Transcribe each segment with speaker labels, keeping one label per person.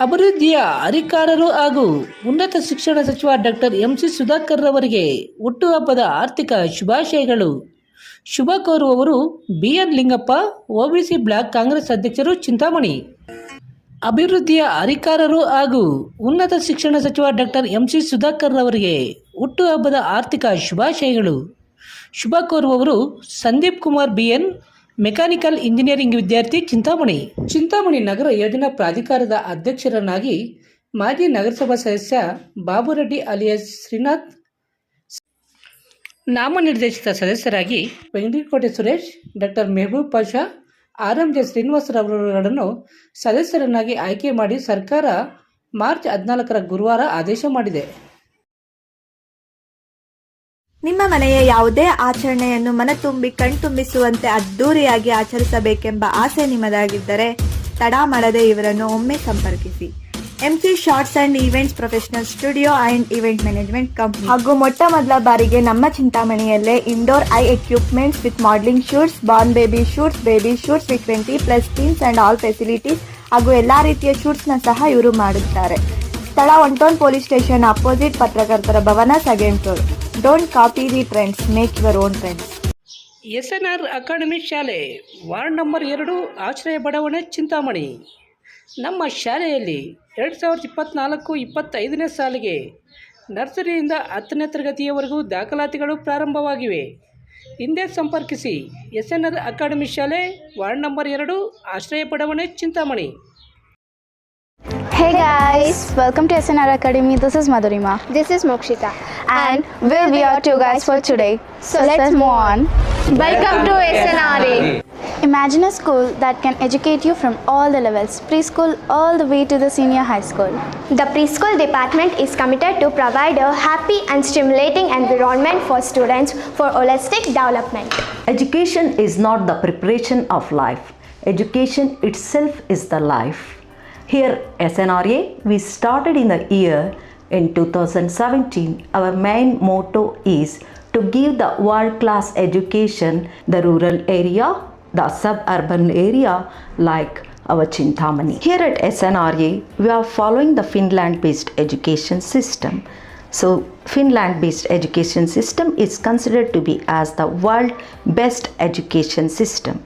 Speaker 1: ಅಭಿವೃದ್ಧಿಯ ಹರಿಕಾರರು ಹಾಗೂ ಉನ್ನತ ಶಿಕ್ಷಣ ಸಚಿವ ಡಾಕ್ಟರ್ ಎಂಸಿ ಸುಧಾಕರ್ ಅವರಿಗೆ ಹುಟ್ಟುಹಬ್ಬದ ಆರ್ಥಿಕ ಶುಭಾಶಯಗಳು. ಶುಭ ಕೋರುವವರು B N Lingappa, OBC block Congress ಅಧ್ಯಕ್ಷರು, ಚಿಂತಾಮಣಿ. ಅಭಿವೃದ್ಧಿಯ ಹರಿಕಾರರು ಹಾಗೂ ಉನ್ನತ ಶಿಕ್ಷಣ ಸಚಿವ ಡಾಕ್ಟರ್ ಎಂಸಿ ಸುಧಾಕರ್ ಅವರಿಗೆ ಹುಟ್ಟುಹಬ್ಬದ ಆರ್ಥಿಕ ಶುಭಾಶಯಗಳು. ಶುಭ ಕೋರುವವರು Sandeep Kumar B N, mechanical engineering ವಿದ್ಯಾರ್ಥಿ, ಚಿಂತಾಮಣಿ ನಗರ ಯೋಜನಾ ಪ್ರಾಧಿಕಾರದ ಅಧ್ಯಕ್ಷರನ್ನಾಗಿ ಮಾಜಿ ನಗರಸಭಾ ಸದಸ್ಯ ಬಾಬುರೆಡ್ಡಿ ಅಲಿಯಾಸ್ ಶ್ರೀನಾಥ್, ನಾಮನಿರ್ದೇಶಿತ ಸದಸ್ಯರಾಗಿ ವೆಂಕಟಕೋಟೆ ಸುರೇಶ್, ಡಾಕ್ಟರ್ ಮೆಹಬೂಬ್ ಪಾಷಾ, ಆರ್ಎಂಜೆ ಶ್ರೀನಿವಾಸರವರನ್ನು ಸದಸ್ಯರನ್ನಾಗಿ ಆಯ್ಕೆ ಮಾಡಿ ಸರ್ಕಾರ ಮಾರ್ಚ್ 14 ಗುರುವಾರ ಆದೇಶ ಮಾಡಿದೆ.
Speaker 2: ನಿಮ್ಮ ಮನೆಯ ಯಾವುದೇ ಆಚರಣೆಯನ್ನು ಮನತುಂಬಿ ಕಣ್ತುಂಬಿಸುವಂತೆ ಅದ್ದೂರಿಯಾಗಿ ಆಚರಿಸಬೇಕೆಂಬ ಆಸೆ ನಿಮ್ಮದಾಗಿದ್ದರೆ ತಡ ಮಾಡದೆ ಇವರನ್ನು ಒಮ್ಮೆ ಸಂಪರ್ಕಿಸಿ. MC shorts and events professional studio and event management company ಹಾಗೂ ಮೊಟ್ಟ ಮೊದಲ ಬಾರಿಗೆ ನಮ್ಮ ಚಿಂತಾಮಣಿಯಲ್ಲೇ indoor I equipments with modelling shoots, born baby shoots with 20+ themes and all facilities ಹಾಗೂ ಎಲ್ಲಾ ರೀತಿಯ ಶೂಟ್ಸ್ನ ಸಹ ಇವರು ಮಾಡುತ್ತಾರೆ. ಸ್ಥಳ 1 ಟೌನ್ ಪೊಲೀಸ್ ಸ್ಟೇಷನ್ ಅಪೋಸಿಟ್, ಪತ್ರಕರ್ತರ ಭವನ, 2nd floor. Don't copy the trends, make your own trends.
Speaker 1: SNR academy ಶಾಲೆ, ವಾರ್ಡ್ ನಂಬರ್ 2, ಆಶ್ರಯ ಬಡಾವಣೆ, ಚಿಂತಾಮಣಿ. ನಮ್ಮ ಶಾಲೆಯಲ್ಲಿ 2024-25ನೇ ಸಾಲಿಗೆ ನರ್ಸರಿಯಿಂದ 10ನೇ ತರಗತಿಯವರೆಗೂ ದಾಖಲಾತಿಗಳು ಪ್ರಾರಂಭವಾಗಿವೆ. ಹಿಂದೆ ಸಂಪರ್ಕಿಸಿ. SNR ಅಕಾಡೆಮಿ ಶಾಲೆ, ವಾರ್ಡ್ ನಂಬರ್ 2, ಆಶ್ರಯ ಬಡಾವಣೆ, Chintamani.
Speaker 3: Hey guys, welcome to SNR Academy. This is Madhurima.
Speaker 4: This is Mokshita.
Speaker 3: And we'll be your two guys for today. So let's move on.
Speaker 4: Welcome to SNRA.
Speaker 3: Imagine a school that can educate you from all the levels, preschool all the way to the senior high school.
Speaker 4: The preschool department is committed to provide a happy and stimulating environment for students for holistic development.
Speaker 5: Education is not the preparation of life. Education itself is the life. Here SNRA, we started in the year in 2017. Our main motto is to give the world-class education the rural area, the suburban area like our Chintamani. Here at SNRA, we are following the Finland-based education system. So Finland-based education system is considered to be as the world best education system.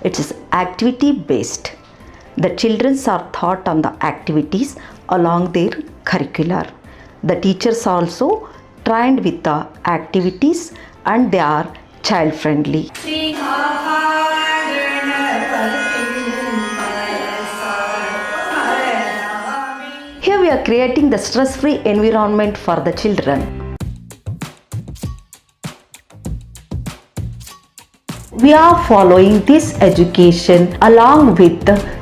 Speaker 5: It is activity-based. The children are taught on the activities along their curricular. The teachers also trained with the activities and they are child friendly. Here we are creating the stress-free environment for the children. We are following this education along with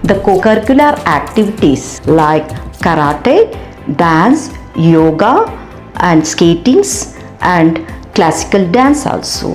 Speaker 5: the co-curricular activities like karate, dance, yoga and skatings and classical dance also.